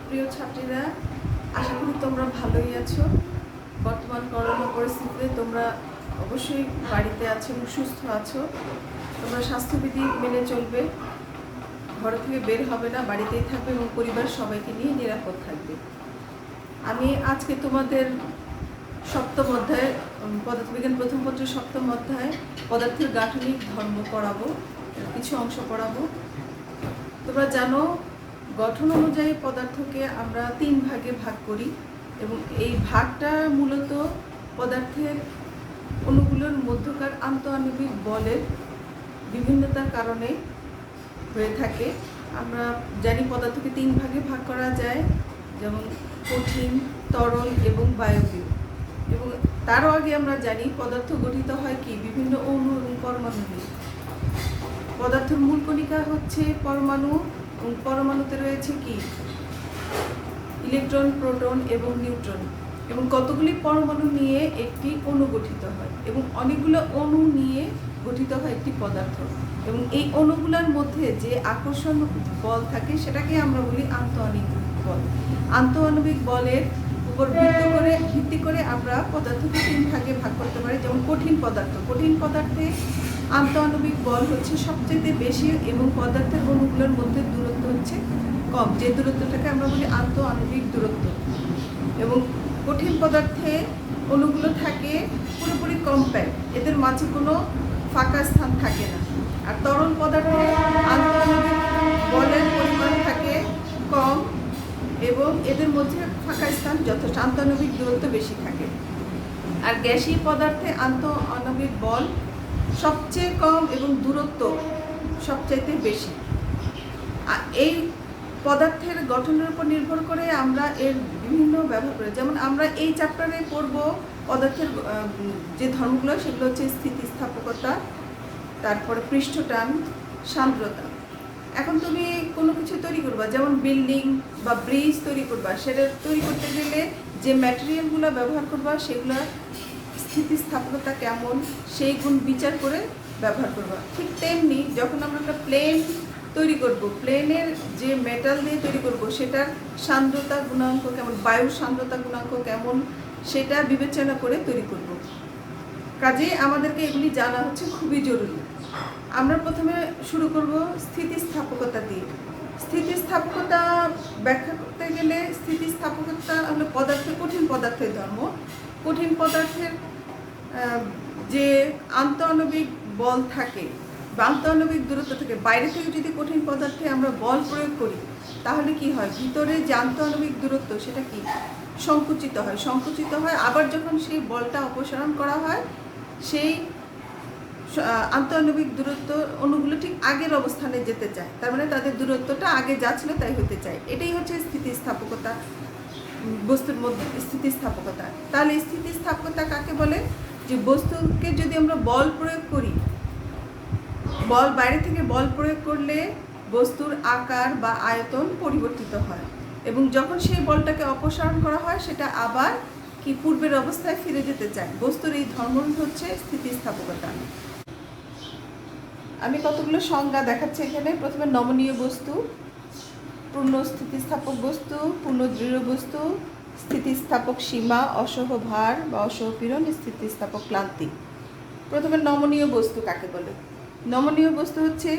প্রিয় ছাত্রীরা, আশা করি তোমরা ভালোই আছো। বর্তমান করোনা পরিস্থিতিতে তোমরা অবশ্যই বাড়িতে আছো এবং সুস্থ আছো। তোমরা স্বাস্থ্যবিধি মেনে চলবে, ঘর থেকে বের হবে না, বাড়িতেই থাকবে এবং পরিবার সবাইকে নিয়ে নিরাপদ থাকবে। আমি আজকে তোমাদের সপ্তম অধ্যায়, পদার্থবিজ্ঞান প্রথম পত্রের সপ্তম অধ্যায় পদার্থের গাঠনিক ধর্ম পড়াবো, কিছু অংশ পড়াবো। তোমরা জানো, গঠন অনুযায়ী পদার্থকে আমরা 3 ভাগে ভাগ করি এবং এই ভাগটা মূলত পদার্থের অণুগুলোর মধ্যকার আন্তঃআণবিক বলের বিভিন্নতার কারণে হয়ে থাকে। আমরা জানি পদার্থকে 3 ভাগে ভাগ করা যায়, যেমন কঠিন, তরল এবং বায়বীয়। এবং তারও আগে আমরা জানি পদার্থ গঠিত হয় কি বিভিন্ন অণু এবং পরমাণু নিয়ে। পদার্থের মূল কণিকা হচ্ছে পরমাণু এবং পরমাণুতে রয়েছে কি ইলেকট্রন, প্রোটন এবং নিউট্রন, এবং কতগুলি পরমাণু নিয়ে একটি অণু গঠিত হয় এবং অনেকগুলো অণু নিয়ে গঠিত হয় একটি পদার্থ। এবং এই অণুগুলোর মধ্যে যে আকর্ষণ বল থাকে সেটাকে আমরা বলি আন্তঃআণবিক বল। আন্তঃআণবিক বলের উপর ভিত্তি করে আমরা পদার্থকে 3 ভাগে ভাগ করতে পারি। যেমন কঠিন পদার্থে আন্তঃআণবিক বল হচ্ছে সবচেয়ে বেশি এবং পদার্থের অণুগুলোর মধ্যে দূরত্ব হচ্ছে কম, যে দূরত্বটাকে আমরা বলি আন্তঃআণবিক দূরত্ব। এবং কঠিন পদার্থে অণুগুলো থাকে পুরোপুরি কম্প্যাক্ট, এদের মাঝে কোনো ফাঁকা স্থান থাকে না। আর তরল পদার্থে আন্তঃআণবিক বলের পরিমাণ থাকে কম এবং এদের মধ্যে ফাঁকা স্থান যথেষ্ট, আন্তঃআণবিক দূরত্ব বেশি থাকে। আর গ্যাসীয় পদার্থে আন্তঃআণবিক বল সবচেয়ে কম এবং দূরত্ব সবচাইতে বেশি। আর এই পদার্থের গঠনের উপর নির্ভর করে আমরা এর বিভিন্ন ব্যবহার করি। যেমন আমরা এই চ্যাপ্টারে পড়ব পদার্থের যে ধর্মগুলো, সেগুলো হচ্ছে স্থিতিস্থাপকতা, তারপরে পৃষ্ঠটান, সান্দ্রতা। এখন তুমি কোনো কিছু তৈরি করবা, যেমন বিল্ডিং বা ব্রিজ তৈরি করবা, সেটা তৈরি করতে গেলে যে ম্যাটেরিয়ালগুলো ব্যবহার করবা সেগুলো স্থিতিস্থাপকতা কেমন সেই গুণ বিচার করে ব্যবহার করবা। ঠিক তেমনি যখন আমরা একটা প্লেন তৈরি করব, প্লেনের যে মেটাল দিয়ে তৈরি করব সেটার সান্দ্রতা গুণাঙ্ক কেমন, বায়ুর সান্দ্রতা গুণাঙ্ক কেমন, সেটা বিবেচনা করে তৈরি করব। কাজেই আমাদেরকে এগুলি জানা হচ্ছে খুবই জরুরি। আমরা প্রথমে শুরু করব স্থিতিস্থাপকতা দিয়ে। স্থিতিস্থাপকতা ব্যাখ্যা করতে গেলে স্থিতিস্থাপকতা হলো কঠিন পদার্থের ধর্ম। কঠিন পদার্থের যে আন্তঃআণবিক বল থাকে বা আন্তঃআণবিক দূরত্ব থাকে, বাইরে থেকে যদি কঠিন পদার্থে আমরা বল প্রয়োগ করি তাহলে কি হয়, ভিতরে যে আন্তঃআণবিক দূরত্ব সেটা কি সংকুচিত হয়। আবার যখন সেই বলটা অপসারণ করা হয়, সেই আন্তঃআণবিক দূরত্ব অণুগুলো ঠিক আগের অবস্থানে যেতে চায়, তার মানে তাদের দূরত্বটা আগে যা ছিল তাই হতে চায়। এটাই হচ্ছে স্থিতিস্থাপকতা, বস্তুর মধ্যে স্থিতিস্থাপকতা। তাহলে স্থিতিস্থাপকতা কাকে বলে? যে বস্তুকে যদি আমরা বল প্রয়োগ করি, বাইরে থেকে বল প্রয়োগ করলে বস্তুর আকার বা আয়তন পরিবর্তিত হয় এবং যখন সেই বলটাকে অপসারণ করা হয় সেটা আবার কি পূর্বের অবস্থায় ফিরে যেতে চায়। বস্তুর এই ধর্ম হচ্ছে স্থিতিস্থাপকতা। আমি কতগুলো সংজ্ঞা দেখাচ্ছি এখানে। প্রথমে নমনীয় বস্তু, পূর্ণ স্থিতিস্থাপক বস্তু, পূর্ণ দৃঢ় বস্তু, স্থিতিস্থাপক সীমা, অসহ ভার বা অসহ পীড়ন, স্থিতিস্থাপক ক্লান্তি। প্রথমে নমনীয় বস্তু কাকে বলে? নমনীয় বস্তু হচ্ছে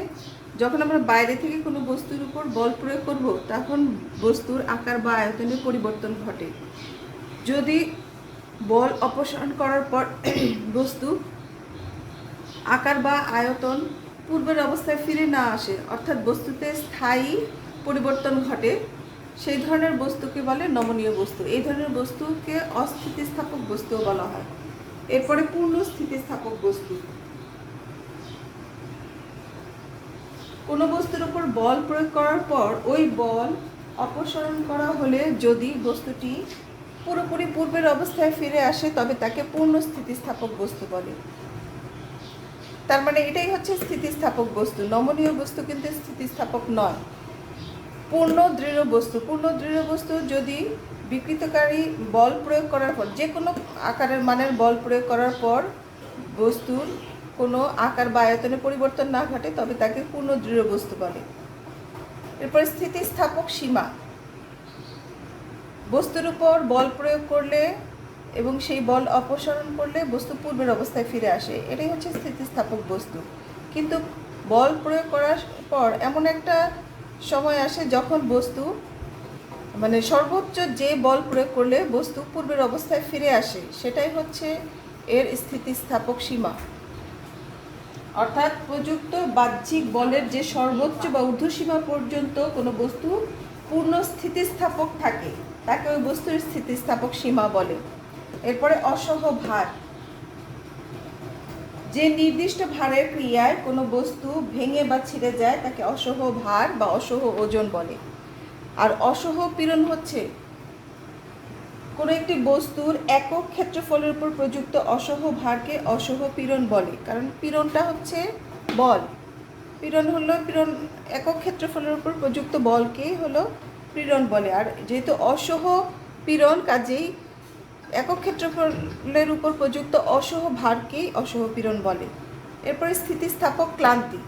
যখন আমরা বাইরে থেকে কোনো বস্তুর উপর বল প্রয়োগ করব তখন বস্তুর আকার বা আয়তনে পরিবর্তন ঘটে। যদি বল অপসারণ করার পর বস্তু আকার বা আয়তন পূর্বের অবস্থায় ফিরে না আসে, অর্থাৎ বস্তুতে স্থায়ী পরিবর্তন ঘটে, সেই ধরনের বস্তুকে বলে নমনীয় বস্তু। এই ধরনের বস্তুকে অস্থিতিস্থাপক বস্তুও বলা হয়। এরপরে পূর্ণ স্থিতিস্থাপক বস্তু। কোনো বস্তুর উপর বল প্রয়োগ করার পর ওই বল অপসারণ করা হলে যদি বস্তুটি পুরোপুরি পূর্বের অবস্থায় ফিরে আসে তবে তাকে পূর্ণ স্থিতিস্থাপক বস্তু বলে। তার মানে এটাই হচ্ছে স্থিতিস্থাপক বস্তু। নমনীয় বস্তু কিন্তু স্থিতিস্থাপক নয়। পূর্ণ দৃঢ় বস্তু যদি বিকৃতকারী বল প্রয়োগ করার পর, যে কোনো আকারের মানের বল প্রয়োগ করার পর বস্তুর কোনো আকার বা আয়তনে পরিবর্তন না ঘটে তবে তাকে পূর্ণ দৃঢ় বস্তু বলে। এরপর স্থিতিস্থাপক সীমা। বস্তুর উপর বল প্রয়োগ করলে এবং সেই বল অপসারণ করলে বস্তু পূর্বের অবস্থায় ফিরে আসে, এটাই হচ্ছে স্থিতিস্থাপক বস্তু। কিন্তু বল প্রয়োগ করার পর এমন একটা সময় আসে যখন বস্তু মানে সর্বোচ্চ যে বল প্রয়োগ করলে বস্তু পূর্বের অবস্থায় ফিরে আসে, সেটাই হচ্ছে এর স্থিতিস্থাপক সীমা। অর্থাৎ প্রযুক্ত বাহ্যিক বলের যে সর্বোচ্চ বা ঊর্ধ্বসীমা পর্যন্ত কোনো বস্তু পূর্ণ স্থিতিস্থাপক থাকে তাকে ওই বস্তুর স্থিতিস্থাপক সীমা বলে। এরপরে অসহ ভার, যে নির্দিষ্ট ভারের ক্রিয়ায় কোনো বস্তু ভেঙে বা ছিঁড়ে যায় তাকে অসহ ভার বা অসহ ওজন বলে। আর অসহ পীড়ন হচ্ছে কোনো একটি বস্তুর একক ক্ষেত্রফলের উপর প্রযুক্ত অসহ ভারকে অসহ পীড়ন বলে, কারণ পীড়নটা হচ্ছে বল। পীড়ন হলো পীড়ন, একক ক্ষেত্রফলের উপর প্রযুক্ত বলকে হলো পীড়ন বলে। আর যেহেতু অসহ পীড়ন, কাজেই একক ক্ষেত্রফলের উপর প্রযুক্ত অসহ ভারকেই অসহ পীড়ন বলে। এরপরে স্থিতিস্থাপক ক্লান্তি।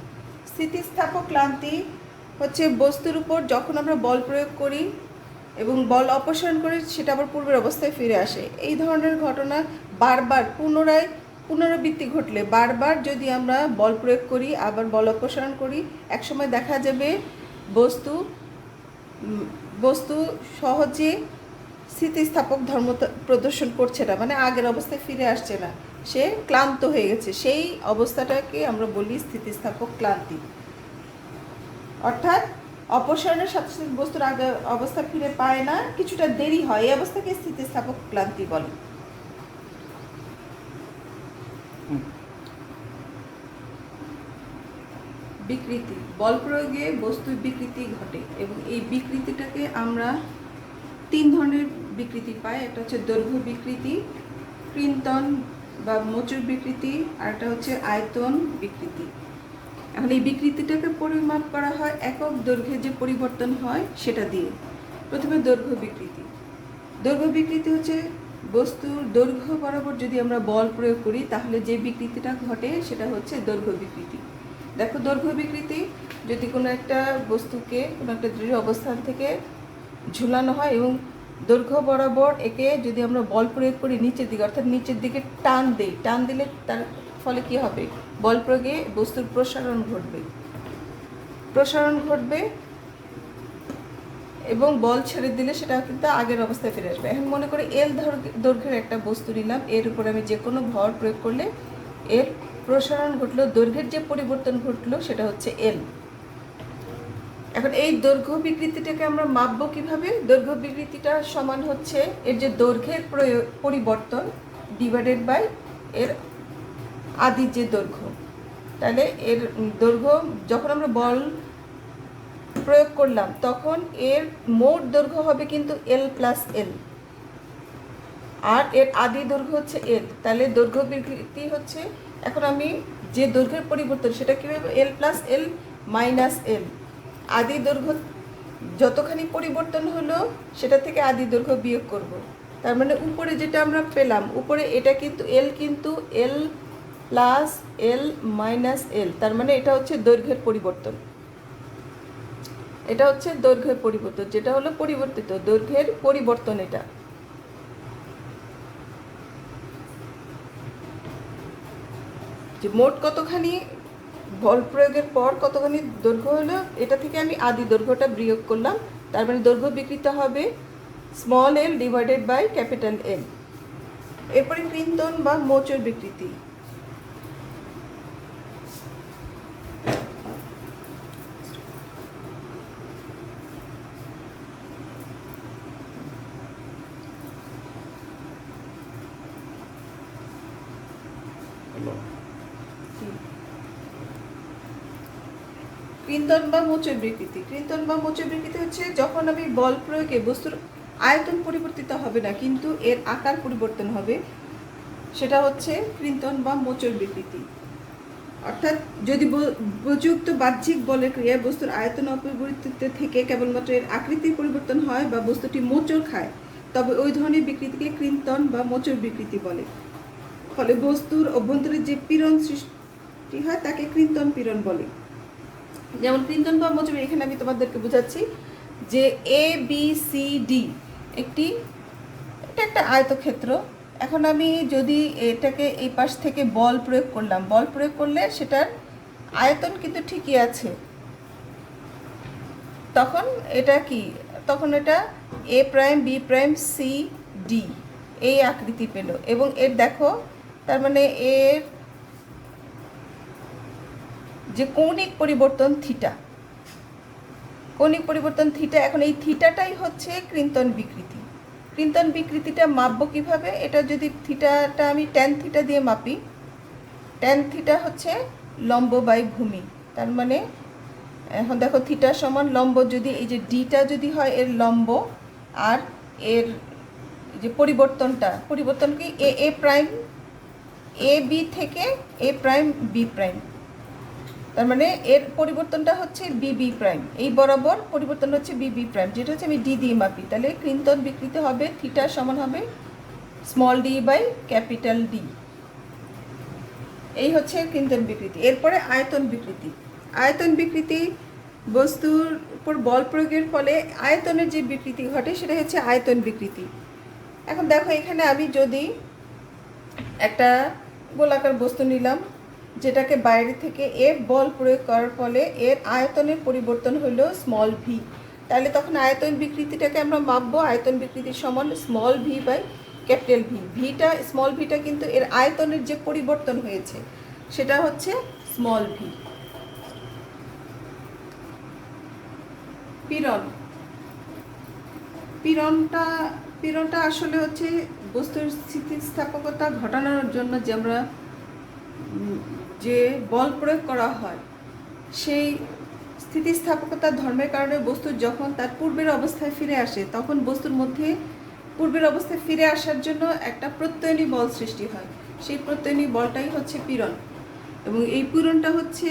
স্থিতিস্থাপক ক্লান্তি হচ্ছে বস্তুর উপর যখন আমরা বল প্রয়োগ করি এবং বল অপসারণ করে সেটা আবার পূর্বের অবস্থায় ফিরে আসে, এই ধরনের ঘটনা বারবার পুনরাবৃত্তি ঘটলে, বারবার যদি আমরা বল প্রয়োগ করি আবার বল অপসারণ করি, একসময় দেখা যাবে বস্তু সহজে স্থিতিস্থাপক ধর্ম প্রদর্শন করছে না, মানে আগের অবস্থায় ফিরে আসছে না, সে ক্লান্ত হয়ে গেছে। সেই অবস্থাটাকে আমরা বলি স্থিতিস্থাপক ক্লান্তি। অর্থাৎ অপসারণের সাথে সাথে বস্তুর আগের অবস্থা ফিরে পায় না, কিছুটা দেরি হয়, এই অবস্থাকে স্থিতিস্থাপক ক্লান্তি বলে। বিকৃতি, বল প্রয়োগে বস্তুর বিকৃতি ঘটে এবং এই বিকৃতিটাকে আমরা 3 ধরনের বিকৃতি পাই। একটা হচ্ছে দৈর্ঘ্য বিকৃতি, কৃন্তন বা মোচড় বিকৃতি, আর একটা হচ্ছে আয়তন বিকৃতি। এখন এই বিকৃতিটাকে পরিমাপ করা হয় একক দৈর্ঘ্যে যে পরিবর্তন হয় সেটা দিয়ে। প্রথমে দৈর্ঘ্য বিকৃতি। দৈর্ঘ্য বিকৃতি হচ্ছে বস্তুর দৈর্ঘ্য বরাবর যদি আমরা বল প্রয়োগ করি তাহলে যে বিকৃতিটা ঘটে সেটা হচ্ছে দৈর্ঘ্য বিকৃতি। দেখো, দৈর্ঘ্য বিকৃতি যদি কোনো একটা বস্তুকে কোনো একটা দৃঢ় অবস্থান থেকে ঝুলানো হয় এবং দৈর্ঘ্য বরাবর একে যদি আমরা বল প্রয়োগ করি নিচের দিকে, অর্থাৎ নিচের দিকে টান দিলে তার ফলে কি হবে? বল প্রয়োগে বস্তুর প্রসারণ ঘটবে এবং বল ছেড়ে দিলে সেটা কিন্তু আগের অবস্থায় ফিরে আসবে। এখন মনে করি এল দৈর্ঘ্যের একটা বস্তু নিলাম, এর উপর আমি যে কোনো ভর প্রয়োগ করলে এর প্রসারণ ঘটলো, দৈর্ঘ্যের যে পরিবর্তন ঘটলো সেটা হচ্ছে এল। এখন এই দৈর্ঘ্য বিকৃতিটাকে আমরা মাপবো কিভাবে? দৈর্ঘ্য বিকৃতিটা সমান হচ্ছে এর যে দৈর্ঘ্যের পরিবর্তন ডিভাইডেড বাই এর আদি যে দৈর্ঘ্য। তাহলে এর দৈর্ঘ্য যখন আমরা বল প্রয়োগ করলাম তখন এর মোট দৈর্ঘ্য হবে কিন্তু এল প্লাস এল, আর এর আদি দৈর্ঘ্য হচ্ছে এল। তাহলে দৈর্ঘ্য বিকৃতি হচ্ছে, এখন আমি যে দৈর্ঘ্যের পরিবর্তন সেটা কীভাবে? এল প্লাস এল মাইনাস এল। আদি দৈর্ঘ্য যতখানি পরিবর্তন হলো সেটা থেকে আদি দৈর্ঘ্য বিয়োগ করব। তার মানে উপরে যেটা আমরা পেলাম, উপরে এটা কিন্তু এল প্লাস এল মাইনাস এল, তার মানে এটা হচ্ছে দৈর্ঘ্যের পরিবর্তন। এটা হচ্ছে দৈর্ঘ্যের পরিবর্তন, যেটা হলো পরিবর্তিত দৈর্ঘ্যের পরিবর্তন। এটা যে মোট কতখানি বল প্রয়োগের পর কতখানি দৈর্ঘ্য হলো, এটা থেকে আমি আদি দৈর্ঘ্যটা বিয়োগ করলাম, তার মানে দৈর্ঘ্য বিকৃত হবে small L divided by capital L. এরপরে কৃন্তন বা মোচড় বিকৃতি। কৃন্তন বা মোচড় বিকৃতি। কৃন্তন বা মোচড় বিকৃতি হচ্ছে যখন আমি বল প্রয়োগে বস্তুর আয়তন পরিবর্তিত হবে না কিন্তু এর আকার পরিবর্তন হবে, সেটা হচ্ছে কৃন্তন বা মোচড় বিকৃতি। অর্থাৎ যদি প্রযুক্ত বাহ্যিক বলের ক্রিয়ায় বস্তুর আয়তন অপরিবর্তিত থেকে কেবলমাত্র এর আকৃতির পরিবর্তন হয় বা বস্তুটি মোচড় খায়, তবে ওই ধরনের বিকৃতিকে কৃন্তন বা মোচড় বিকৃতি বলে। ফলে বস্তুর অভ্যন্তরে যে পীড়ন সৃষ্টি হয় তাকে কৃন্তন পীড়ন বলে। যেমন কৃন্তন বা মোচড়, এখানে আমি তোমাদেরকে বোঝাচ্ছি যে এ বি সি ডি একটি, এটা একটা আয়তক্ষেত্র। এখন আমি যদি এটাকে এই পাশ থেকে বল প্রয়োগ করলাম, বল প্রয়োগ করলে সেটার আয়তন কিন্তু ঠিকই আছে, তখন এটা কি, তখন এটা A prime B prime C D এই আকৃতি পেল। এবং এর দেখো, তার মানে এর যে কৌণিক পরিবর্তন থিটা, কৌণিক পরিবর্তন থিটা, এখন এই থিটাটাই হচ্ছে ক্রিন্তন বিকৃতি। ক্রিন্তন বিকৃতিটা মাপবো কিভাবে? এটা যদি থিটাটা আমি ট্যান থিটা দিয়ে মাপি, ট্যান থিটা হচ্ছে লম্ব বাই ভূমি, তার মানে এখন দেখো থিটা সমান লম্ব, যদি এই যে ডিটা যদি হয় এর লম্ব, আর এর যে পরিবর্তন কি এ প্রাইম এ বি থেকে এ প্রাইম বি প্রাইম, তার মানে এর পরিবর্তনটা হচ্ছে বি প্রাইম, এই বরাবর পরিবর্তন হচ্ছে বি প্রাইম, যেটা হচ্ছে আমি ডি দিয়ে মাপি। তাহলে ক্রিন্তন বিকৃতি হবে থিটা সমান হবে small D by capital D. এই হচ্ছে ক্রিন্তন বিকৃতি। এরপরে আয়তন বিকৃতি। আয়তন বিকৃতি বস্তুর উপর বল প্রয়োগের ফলে আয়তনের যে বিকৃতি ঘটে সেটা হচ্ছে আয়তন বিকৃতি। এখন দেখো, এখানে আমি যদি একটা গোলাকার বস্তু নিলাম, যেটাকে বাইরে থেকে এফ বল প্রয়োগ করার ফলে এর আয়তনের পরিবর্তন হলো স্মল ভি, তাহলে তখন আয়তন বিকৃতিটাকে আমরা মাপবো। আয়তন বিকৃতির সমান small V by capital V. ভিটা, স্মল ভিটা কিন্তু এর আয়তনের যে পরিবর্তন হয়েছে সেটা হচ্ছে স্মল ভি। পীড়ন, পীড়নটা আসলে হচ্ছে বস্তুর স্থিতিস্থাপকতা ঘটানোর জন্য যে আমরা যে বল প্রয়োগ করা হয়, সেই স্থিতিস্থাপকতার ধর্মের কারণে বস্তু যখন তার পূর্বের অবস্থায় ফিরে আসে, তখন বস্তুর মধ্যে পূর্বের অবস্থায় ফিরে আসার জন্য একটা প্রত্যয়নী বল সৃষ্টি হয়। সেই প্রত্যয়নী বলটাই হচ্ছে পীড়ন। এবং এই পীড়নটা হচ্ছে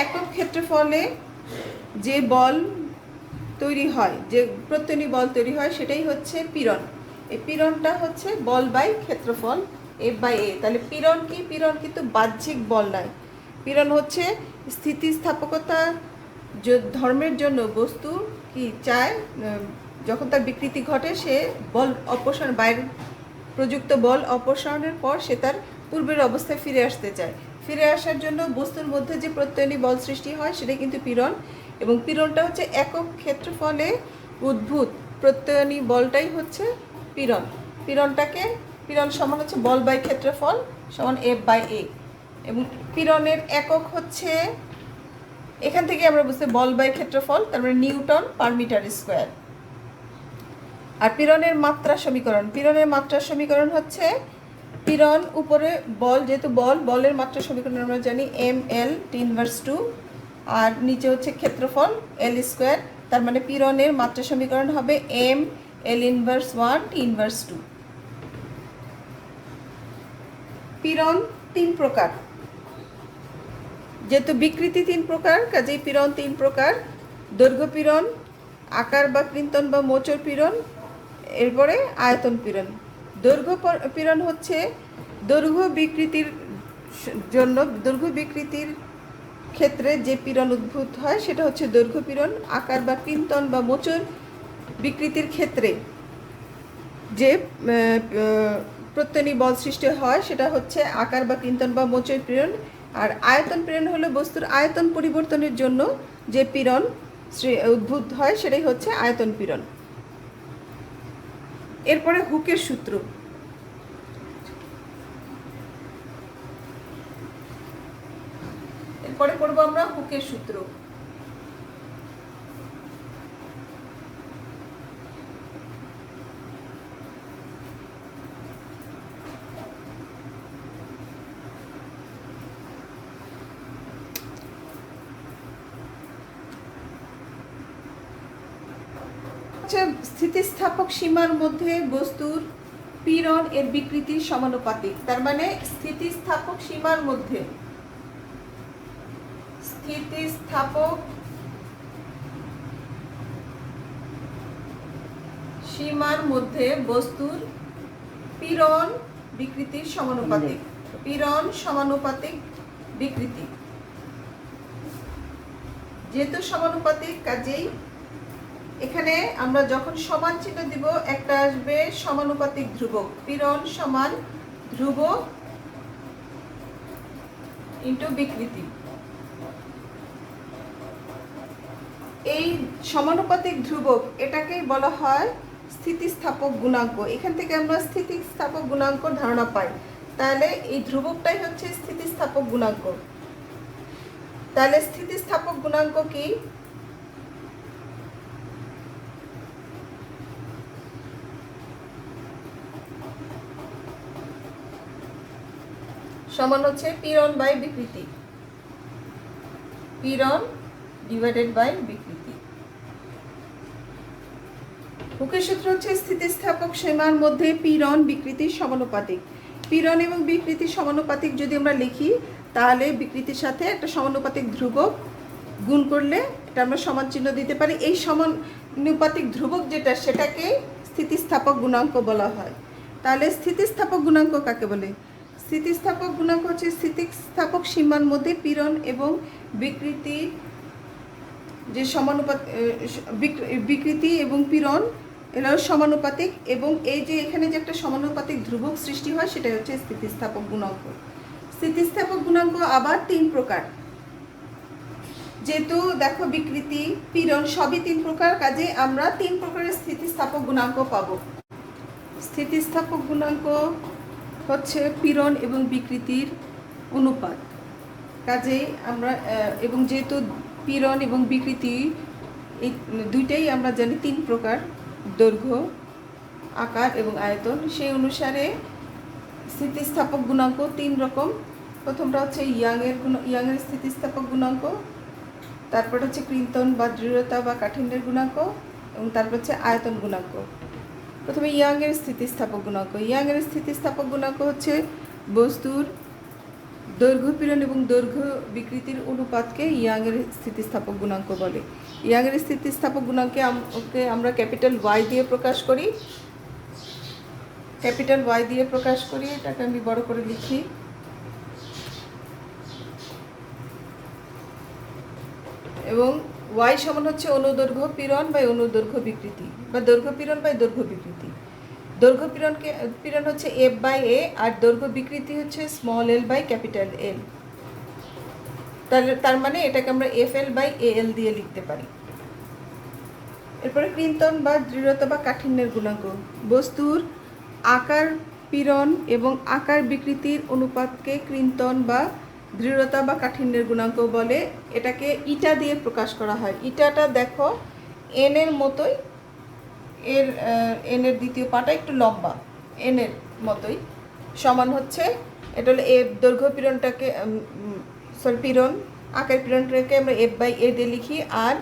একক ক্ষেত্রফলে যে বল তৈরি হয়, যে প্রত্যয়নী বল তৈরি হয়, সেটাই হচ্ছে পীড়ন। এই পীড়নটা হচ্ছে বল বাই ক্ষেত্রফল এফ বাই এ। তাহলে পীড়ন কি? পীড়ন কিন্তু বাহ্যিক বল নয়, পীড়ন হচ্ছে স্থিতিস্থাপকতা ধর্মের জন্য বস্তু কি চায়, যখন তার বিকৃতি ঘটে সে বল অপসারণ, বাইরের প্রযুক্ত বল অপসারণের পর সে তার পূর্বের অবস্থায় ফিরে আসতে চায়। ফিরে আসার জন্য বস্তুর মধ্যে যে প্রত্যয়নী বল সৃষ্টি হয় সেটা কিন্তু পীড়ন। এবং পীড়নটা হচ্ছে একক ক্ষেত্রফলে উদ্ভূত প্রত্যয়নী বলটাই হচ্ছে পীড়ন। পীড়ন সমান হচ্ছে বল বাই ক্ষেত্রফল সমান এফ বাই এ। এবং পীড়নের একক হচ্ছে, এখান থেকে আমরা বুঝতে বল বাই ক্ষেত্রফল, তার মানে নিউটন পার মিটার স্কোয়ার। আর পীড়নের মাত্রা সমীকরণ হচ্ছে পীড়ন উপরে বল, যেহেতু বলের মাত্রা সমীকরণ আমরা জানি এম এল টি−2, আর নিচে হচ্ছে ক্ষেত্রফল এল স্কোয়ার, তার মানে পীড়নের মাত্রা সমীকরণ হবে এম L−1 T−2। পীড়ন 3 প্রকার, যেহেতু বিকৃতি 3 প্রকার, কাজেই পীড়ন 3 প্রকার। দৈর্ঘ্য পীড়ন, আকার বা কৃন্তন বা মোচড় পীড়ন, এরপরে আয়তন পীড়ন। দৈর্ঘ্য পীড়ন হচ্ছে দৈর্ঘ্য বিকৃতির ক্ষেত্রে যে পীড়ন উদ্ভূত হয় সেটা হচ্ছে দৈর্ঘ্য পীড়ন। আকার বা কৃন্তন বা মোচড় বিকৃতির ক্ষেত্রে যে প্রত্যয়নী বল সৃষ্টি হয় সেটা হচ্ছে আকার বা কৃন্তন বা মোচড় পীড়ন। আর আয়তন পীড়ন হলো বস্তুর আয়তন পরিবর্তনের জন্য যে পীড়ন উদ্ভূত হয় সেটাই হচ্ছে আয়তন পীড়ন। এরপরে হুকের সূত্র। এরপরে করবো আমরা হুকের সূত্র। স্থিতিস্থাপক সীমার মধ্যে বস্তুর পীড়ন এর বিকৃতির সমানুপাতিক। তার মানে স্থিতিস্থাপক সীমার মধ্যে বস্তুর পীড়ন বিকৃতির সমানুপাতিক। পীড়ন সমানুপাতিক বিকৃতি, যেহেতু সমানুপাতিক কাজেই এখানে আমরা যখন সমান চিহ্ন দিব একটা আসবে সমানুপাতিক ধ্রুবক, পীড়ন সমান ধ্রুবক ইনটু বিকৃতি। এই সমানুপাতিক ধ্রুবক এটাকেই বলা হয় স্থিতিস্থাপক গুণাঙ্ক। এখান থেকে আমরা স্থিতিস্থাপক গুণাঙ্ক ধারণা পাই। তাহলে এই ধ্রুবকটাই হচ্ছে স্থিতিস্থাপক গুণাঙ্ক। তাহলে স্থিতিস্থাপক গুণাঙ্ক কি? সমান হচ্ছে পীড়ন বাই বিকৃতি, পীড়ন ডিভাইডেড বাই বিকৃতি। হুকের সূত্র হচ্ছে স্থিতিস্থাপক সীমার মধ্যে পীড়ন বিকৃতির সমানুপাতিক। পীড়ন এবং বিকৃতির সমানুপাতিক যদি আমরা লিখি তাহলে বিকৃতির সাথে একটা সমানুপাতিক ধ্রুবক গুণ করলে এটা আমরা সমান চিহ্ন দিতে পারি। এই সমানুপাতিক ধ্রুবক যেটা সেটাকে স্থিতিস্থাপক গুণাঙ্ক বলা হয়। তাহলে স্থিতিস্থাপক গুণাঙ্ক কাকে বলে? স্থিতিস্থাপক গুণাঙ্ক হচ্ছে স্থিতিস্থাপক সীমার মধ্যে পীড়ন এবং বিকৃতির যে সমানুপাত, বিকৃতি এবং পীড়ন এরাও সমানুপাতিক, এবং এই যে এখানে যে একটা সমানুপাতিক ধ্রুবক সৃষ্টি হয় সেটাই হচ্ছে স্থিতিস্থাপক গুণাঙ্ক। স্থিতিস্থাপক গুণাঙ্ক আবার 3 প্রকার। যেহেতু দেখো বিকৃতি পীড়ন সবই 3 প্রকার, কাজে আমরা 3 প্রকারের স্থিতিস্থাপক গুণাঙ্ক পাবো। স্থিতিস্থাপক গুণাঙ্ক হচ্ছে পীড়ন এবং বিকৃতির অনুপাত। কাজেই আমরা এবং যেহেতু পীড়ন এবং বিকৃতি এই দুইটাই আমরা জানি 3 প্রকার, দৈর্ঘ্য, আকার এবং আয়তন, সেই অনুসারে স্থিতিস্থাপক গুণাঙ্ক 3 রকম। প্রথমটা হচ্ছে ইয়াংয়ের স্থিতিস্থাপক গুণাঙ্ক, তারপর হচ্ছে ক্রিন্তন বা দৃঢ়তা বা কাঠিন্যের গুণাঙ্ক, এবং তারপর হচ্ছে আয়তন গুণাঙ্ক। প্রথমে ইয়াংয়ের স্থিতিস্থাপক গুণাঙ্ক। ইয়াংয়ের স্থিতিস্থাপক গুণাঙ্ক হচ্ছে বস্তুর দৈর্ঘ্য পীড়ন এবং দৈর্ঘ্য বিকৃতির অনুপাতকে ইয়াংয়ের স্থিতিস্থাপক গুণাঙ্ক বলে। ইয়াংয়ের স্থিতিস্থাপক গুণাঙ্কে আমরা ক্যাপিটাল ওয়াই দিয়ে প্রকাশ করি, ক্যাপিটাল ওয়াই দিয়ে প্রকাশ করি। এটাকে আমি বড় করে লিখি। এবং ওয়াই সমান হচ্ছে অনুদৈর্ঘ্য পীড়ন বাই অনুদৈর্ঘ্য বিকৃতি, বা দৈর্ঘ্য পীড়ন বাই দৈর্ঘ্য বিকৃতি। দৈর্ঘ্য পীড়ন হচ্ছে এফ বাই এ, আর দৈর্ঘ্য বিকৃতি হচ্ছে small L by capital L. তার মানে এটাকে আমরা এফ এল বাই এ এল দিয়ে লিখতে পারি। এরপরে ক্রিন্তন বা দৃঢ়তা বা কাঠিন্যের গুণাঙ্ক। বস্তুর আকার পীড়ন এবং আকার বিকৃতির অনুপাতকে ক্রিন্তন বা দৃঢ়তা বা কাঠিন্যের গুণাঙ্ক বলে। এটাকে ইটা দিয়ে প্রকাশ করা হয়। ইটাটা দেখো এন এর মতোই, এনের দ্বিতীয় পাটা একটু লম্বা, এনের মতোই, সমান হচ্ছে এটা হলো এ। দৈর্ঘ্য পীড়নটাকে পীড়ন আকার পীড়নটাকে আমরা এফ বাই এ দিয়ে লিখি, আর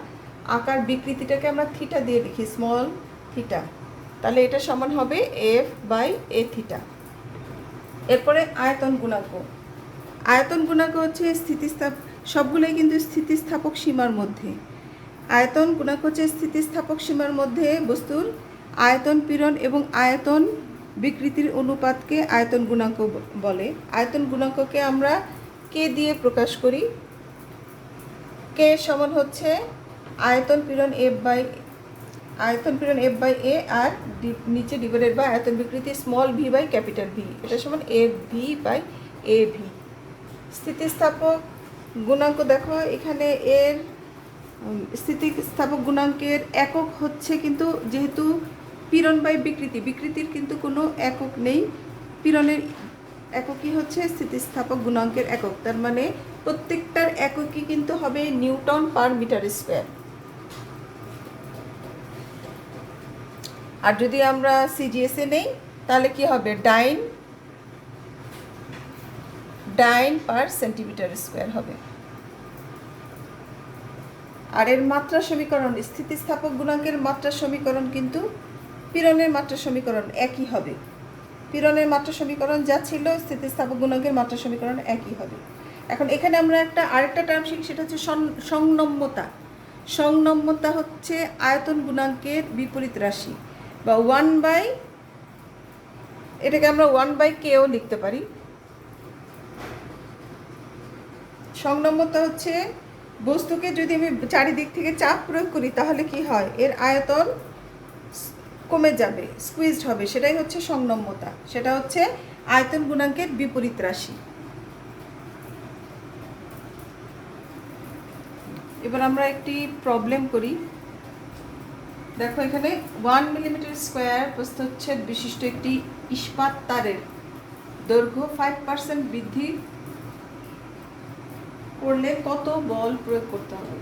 আকার বিকৃতিটাকে আমরা থিটা দিয়ে লিখি, স্মল থিটা। তাহলে এটা সমান হবে এফ বাই এ থিটা। এরপরে আয়তন গুণাঙ্ক। আয়তন গুণাঙ্ক হচ্ছে সবগুলোই কিন্তু স্থিতিস্থাপক সীমার মধ্যে। আয়তন গুণাঙ্ক হচ্ছে স্থিতিস্থাপক সীমার মধ্যে বস্তুর আয়তন পীড়ন এবং আয়তন বিকৃতির অনুপাতকে আয়তন গুণাঙ্ক বলে। আয়তন গুণাঙ্ককে আমরা কে দিয়ে প্রকাশ করি। কে সমান হচ্ছে আয়তন পীড়ন এফ বাই এ, আর নিচে ডিভাইডেড বাই আয়তন বিকৃতি small V by capital V, এটা সমান F V by A V. স্থিতিস্থাপক গুণাঙ্ক দেখো এখানে এর স্থিতিস্থাপক গুণাঙ্কের একক হচ্ছে, কিন্তু যেহেতু পীড়ন বাই বিকৃতির কিন্তু কোনো একক নেই, পীড়নের এককই হচ্ছে স্থিতিস্থাপক গুণাঙ্কের একক। তার মানে প্রত্যেকটার এককই কিন্তু হবে নিউটন পার মিটার স্কোয়ার। আর যদি আমরা সিজিএসএ নেই তাহলে কি হবে, ডাইন পার সেন্টিমিটার স্কোয়ার হবে। আর এর মাত্রা সমীকরণ, স্থিতিস্থাপক গুণাঙ্কের মাত্রা সমীকরণ কিন্তু পীড়নের মাত্রা সমীকরণ একই হবে। পীড়নের মাত্রা সমীকরণ যা ছিল স্থিতিস্থাপক গুণাঙ্কের মাত্রা সমীকরণ একই হবে। এখন এখানে আমরা আরেকটা টার্ম শিখি, সেটা হচ্ছে সংনম্যতা। সংনম্যতা হচ্ছে আয়তন গুণাঙ্কের বিপরীত রাশি, বা এটাকে আমরা 1/k-ও লিখতে পারি। সংনম্যতা হচ্ছে বস্তুকে যদি আমি চারিদিক থেকে চাপ প্রয়োগ করি তাহলে কি হয়, এর আয়তন কমে যাবে, স্কুইজড হবে। সেটাই হচ্ছে সংনম্যতা, সেটা হচ্ছে আয়তন গুণাঙ্কের বিপরীত রাশি। এবার আমরা একটি প্রবলেম করি। দেখো এখানে 1 মিলিমিটার স্কোয়ার প্রস্থচ্ছেদ বিশিষ্ট একটি ইস্পাত তারের দৈর্ঘ্য 5% বৃদ্ধি করলে কত বল প্রয়োগ করতে হবে?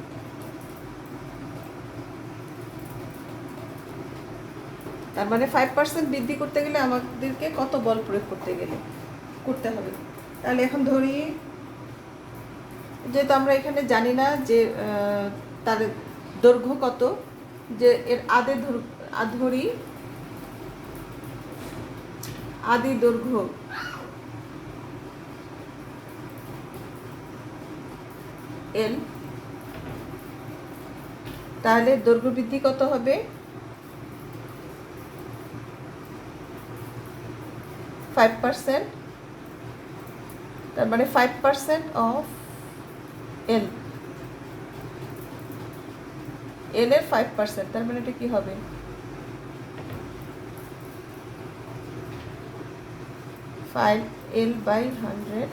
তার মানে 5% বৃদ্ধি করতে গেলে আমাদেরকে কত বল প্রয়োগ করতে হবে। তাহলে এখন ধরি, যেহেতু আমরা এখানে জানি না যে তার দৈর্ঘ্য কত, যে এর আদি দৈর্ঘ্য এল, তাহলে দৈর্ঘ্য বৃদ্ধি কত হবে? 5%, তার মানে 5% অফ এল, এল এর 5%, তার মানে এটা কি হবে? 5L by 100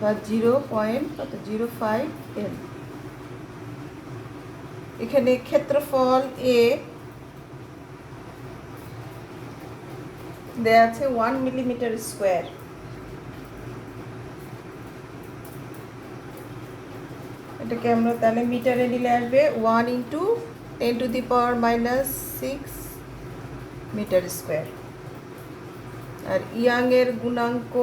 বা 0.05 L। এখানে ক্ষেত্রফল এ দেয়া আছে 1 মিলিমিটার স্কোয়ার। এটাকে আমরা তাহলে মিটারে নিলে আসবে 1 × 10⁻⁻6 মিটার স্কোয়ার। আর ইয়াং এর গুণাঙ্ক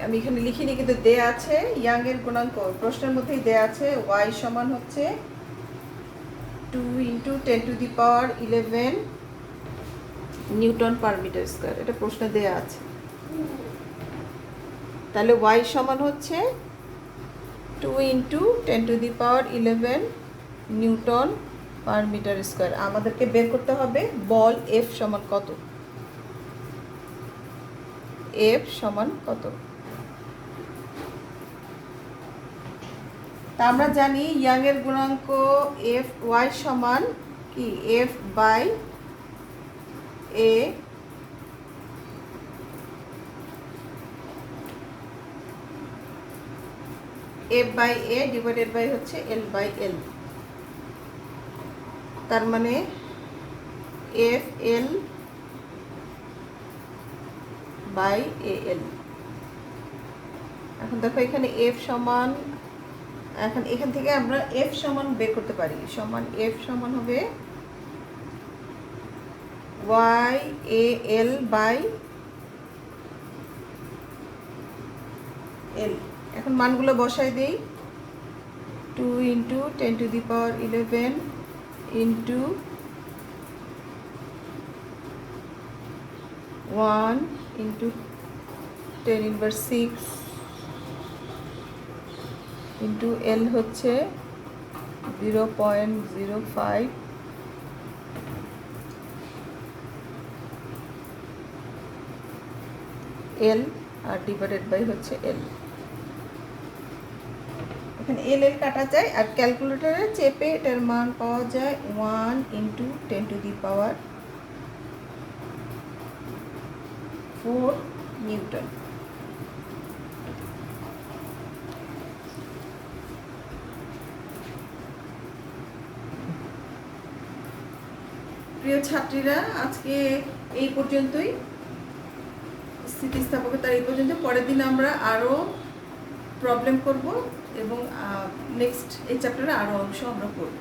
আমি এখানে লিখিনি, কিন্তু দেয়া আছে ইয়াং এর গুণাঙ্ক প্রশ্নের মধ্যেই দেয়া আছে। y সমান হচ্ছে 2 × 10⁻11 নিউটন পার মিটার স্কোয়ার। এটা প্রশ্নে দেয়া আছে। তাহলে y সমান হচ্ছে 2 × 10⁻11 নিউটন পার মিটার স্কোয়ার। আমাদেরকে বের করতে হবে বল F সমান কত। F সমান কত? তা আমরা জানি ইয়াং এর গুণাঙ্ক Fy সমান কি, F by A divided by হচ্ছে L বাই L। তার মানে FL বাই AL। এখন দেখো এখানে F সমান, এখান থেকে আমরা F সমান বের করতে পারি। F সমান হবে YAL বাই L। এখন মানগুলো বসাই দেই। 2 × 10⁻11 ইন্টু 1 × 10⁻6 ইন্টু L হচ্ছে 0.05, L আর ডিভাইডেড বাই হচ্ছে L। এখানে L কাটা যায়, আর ক্যালকুলেটরে চেপে এটার মান পাওয়া যায় 1 × 10⁻4 নিউটন। প্রিয় ছাত্রীরা, আজকে এই পর্যন্তই, স্থিতিস্থাপকতার এই পর্যন্ত। পরের দিন আমরা আরও প্রবলেম করব এবং নেক্সট এই চ্যাপ্টারে আরও অংশ আমরা করব।